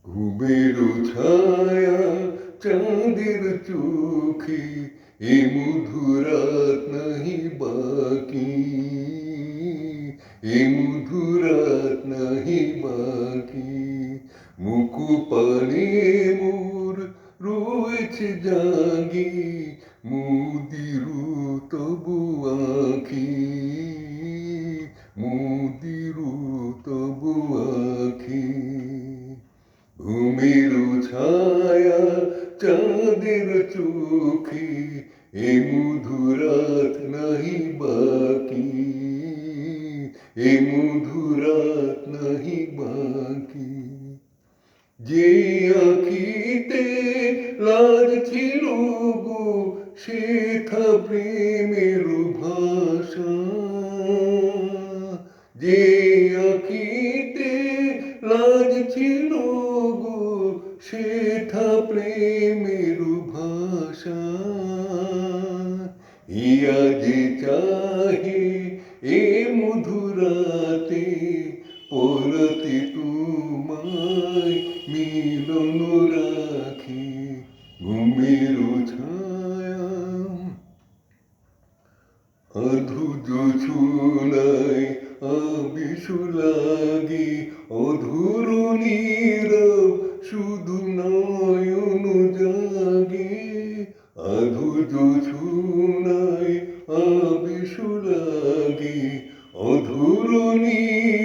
ঘুমের ছায়া চাঁদের চোখে এ মধুরাত নাহি বাকি, এ মধুরাত নাহি বাকি। মুকুপানে মোর রয়েছে জাগি, মুদিরু তবু আখি, মুদিরু তবু আখি। ঘুমের ছায়া চাঁদের চোখে এ মধুরাত নাহি বাকি, এ মধুরাত নাহি বাকি। যে আখিতে লাজ ছিল গো শেখা প্রেমের ভাষা, যে আখিতে লাজ ছিল গো শেখা প্রেমের ভাষা। ইয়া যে চাহে এ মধুরাতে পরতে তোমায় মিলন রাখি। ঘুমের ছায়া অধুজ ছোলায় আবিষু লাগে, অধুর নীরব শুধু নয়ন জাগে। অধুজ ছোলায় আবিষু লাগে, অধুর নীরব